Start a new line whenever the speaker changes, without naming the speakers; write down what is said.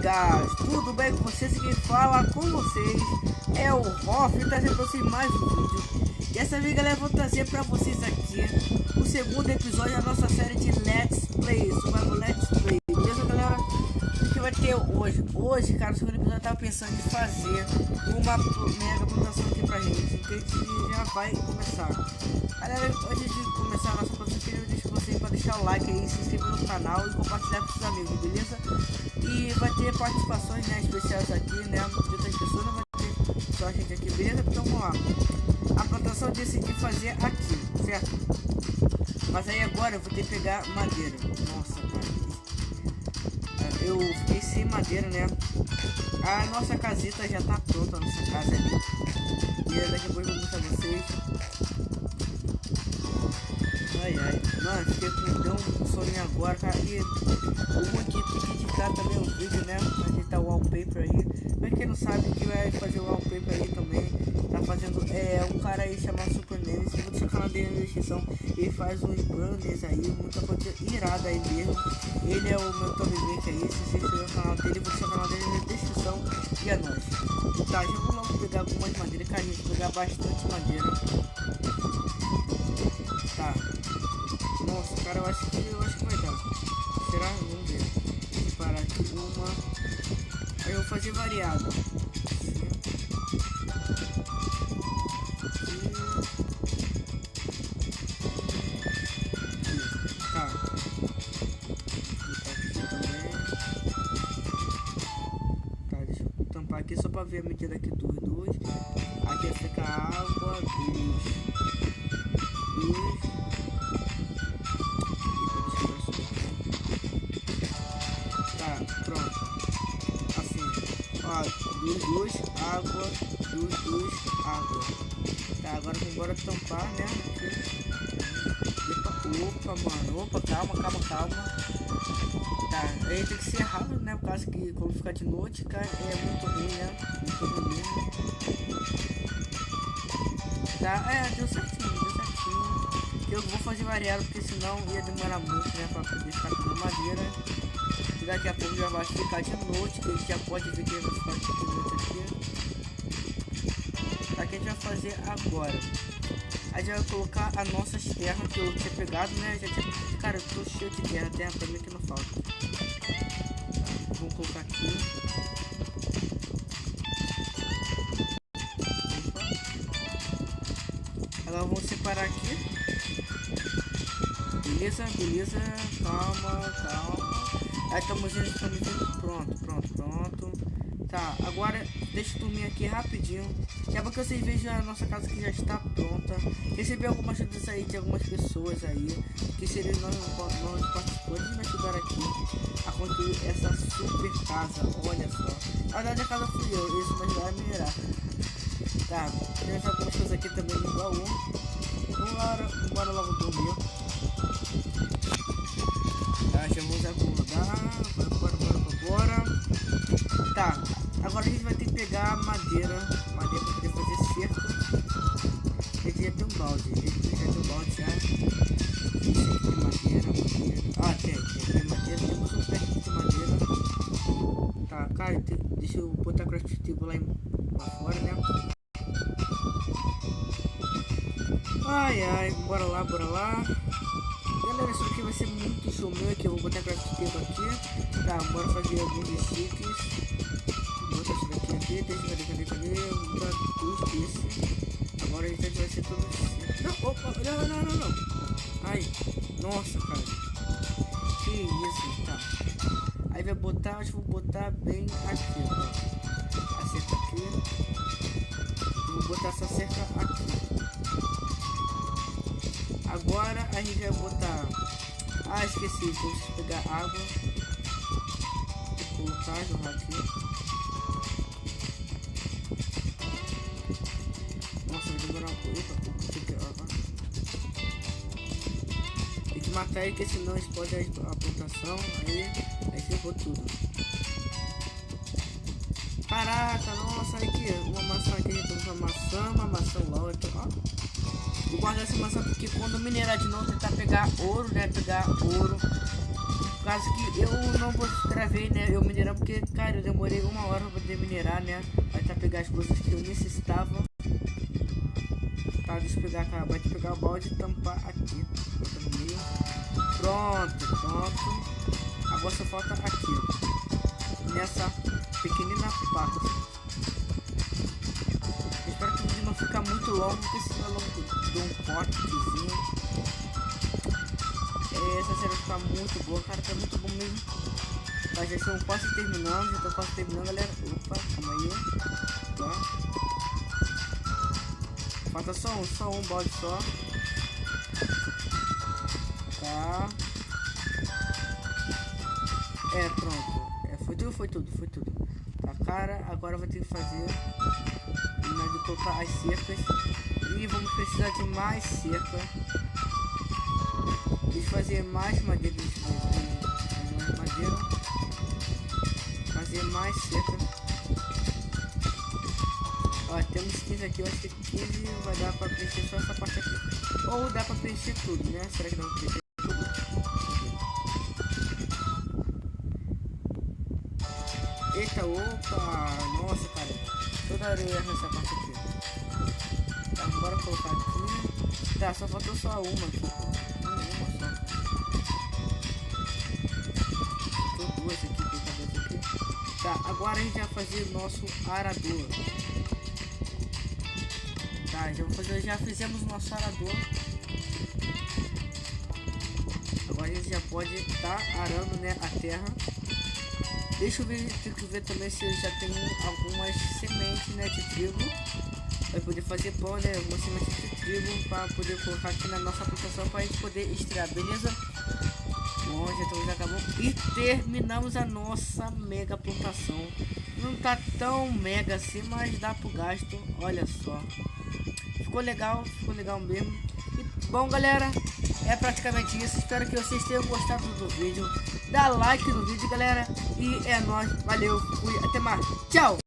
amigas, tudo bem com vocês? Quem fala com vocês é o Hoff, trazendo pra vocês mais um vídeo. E essa vez, galera, eu vou trazer pra vocês aqui o segundo episódio da nossa série de Let's Play, Survival Let's Play. Beleza, galera? O que vai ter hoje? Hoje, cara, no segundo episódio eu tava pensando em fazer uma mega plantação aqui pra gente, que a gente já vai começar. Galera, antes de começar a nossa plantação, eu queria deixar vocês para deixar o like aí, se inscrever no canal e compartilhar com seus amigos, beleza? E vai ter participações, né, especiais aqui, né, de outras pessoas, não vai ter só a gente aqui, beleza? Então vamos lá. A plantação eu decidi fazer aqui, certo? Mas aí agora eu vou ter que pegar madeira. Nossa, cara, eu fiquei sem madeira, né? A nossa casita já tá pronta, a nossa casa ali. E daqui a pouco eu vou mostrar vocês. Ai, mano, fiquei com um soninho agora, cara. E o ruim que tem que editar também o vídeo, né? Editar o wallpaper aí. Pra quem não sabe, que vai fazer o wallpaper aí também, tá fazendo um cara aí chamado Super Nenes. Vou deixar o canal dele na descrição. Ele faz uns branders aí, muita coisa irada aí mesmo. Ele é o meu Tommy Maker aí. Se você inscrever no canal dele, vou deixar o canal dele na descrição. E é nóis. Tá, já vou logo pegar algumas madeiras, cara. A gente vai pegar bastante madeira. Tá. Nossa, cara, eu acho que vai dar. Será? Vamos ver. Vou parar aqui uma. Aí eu vou fazer variado. Tá. Tá, deixa eu tampar aqui só pra ver a medida aqui dos dois. Aqui vai ficar água, dois. Luz, água, luz, água. Tá, agora vamos embora tampar, né? Opa, mano. Opa, calma. Tá, aí tem que ser rápido, né? Por causa que quando ficar de noite, cara, é muito ruim, né? Muito ruim. Tá, deu certinho. Eu vou fazer variado, porque senão ia demorar muito, né? Pra poder ficar com madeira. Daqui a pouco já vai ficar de noite, que a gente já pode ver que vai ficar de noite aqui. Tá, que a gente vai fazer agora. A gente vai colocar as nossas terras que eu tinha pegado, né? Já tinha... Cara, eu tô cheio de terra pra mim que não falta. Tá, vamos colocar aqui. Agora vamos separar aqui. Beleza. Calma. Aí estamos indo, pronto. Tá, agora deixa eu dormir aqui rapidinho. Já porque vocês vejam a nossa casa que já está pronta. Recebi algumas ajudas aí de algumas pessoas aí, que seriam nós participantes, me ajudaram aqui a construir essa super casa. Olha só, na verdade a casa fui eu, isso me ajudaram a minerar. Tá, tem algumas coisas aqui também no baú. Bora logo dormir. Tá, já vou acomodar. Bora. Tá, agora a gente vai ter que pegar madeira pra poder fazer cerca. A gente já tem um balde. Já. Tem madeira. Ah, tem madeira. Temos um pack de madeira. Tá, cara, deixa eu botar a craft table lá fora, né? Ai, bora lá. Galera, isso aqui vai ser muito show meu aqui. Eu vou botar craft table aqui. Tá, bora fazer alguns sticks. Vou botar isso daqui aqui. Cadê? Vou botar dois desses. Agora a gente vai ser tudo assim. Não. Ai, nossa, cara. Que isso, tá. Aí vai botar, acho que vou botar bem aqui, ó. A cerca aqui. Vou botar essa cerca aqui. Agora a gente vai botar... Ah, esqueci, deixa eu pegar água. Vou colocar, jogar aqui. Nossa, vai demorar um pouco. Tem que matar ele, porque senão explode a plantação. Aí ferrou tudo. Caraca, nossa, aqui, uma maçã aqui, uma maçã logo, ó. Vou guardar essa maçã porque quando minerar de novo tentar pegar ouro, né? Pegar ouro. caso que eu não gravei, né, eu minerando porque, cara, eu demorei 1 hora pra poder minerar, né, até pegar as coisas que eu necessitava. Tá, deixa eu pegar, acabar de pegar o balde e tampar aqui, botar no meio. Pronto. Agora só falta aqui, nessa pequenina parte. Eu espero que o vídeo não fique muito longo, porque senão eu dou um cortezinho. Essa série vai ficar muito boa, cara, tá muito bom mesmo. Tá, já estamos quase terminando, galera. Opa, calma aí. Tá. Falta só um balde só. Tá. Pronto. Foi tudo. Tá, cara, agora vai ter que fazer. De colocar as cercas. E vamos precisar de mais cerca. Deixa eu fazer mais madeira. Fazer mais cerca. Ó, temos 15 aqui. Eu acho que 15 vai dar pra preencher só essa parte aqui. Ou dá pra preencher tudo, né? Será que dá pra preencher tudo? Eita, opa! Nossa, cara. Toda areia nessa parte aqui. Tá, bora colocar aqui. Tá, só faltou só uma aqui, pô. Uma só. Faltou duas aqui, duas aqui. Tá, agora a gente vai fazer o nosso arador. Tá, já fizemos o nosso arador. Agora a gente já pode estar arando, né, a terra. Deixa eu ver, tenho que ver também se eu já tenho algumas sementes, né, de trigo. Vai poder fazer pão, né, algumas sementes de trigo para poder colocar aqui na nossa plantação para a gente poder estrear, beleza? Bom, já acabou e terminamos a nossa mega plantação. Não tá tão mega assim, mas dá pro gasto, olha só. Ficou legal mesmo. E, bom, galera, é praticamente isso. Espero que vocês tenham gostado do vídeo. Dá like no vídeo, galera. E é nóis. Valeu, fui, até mais. Tchau!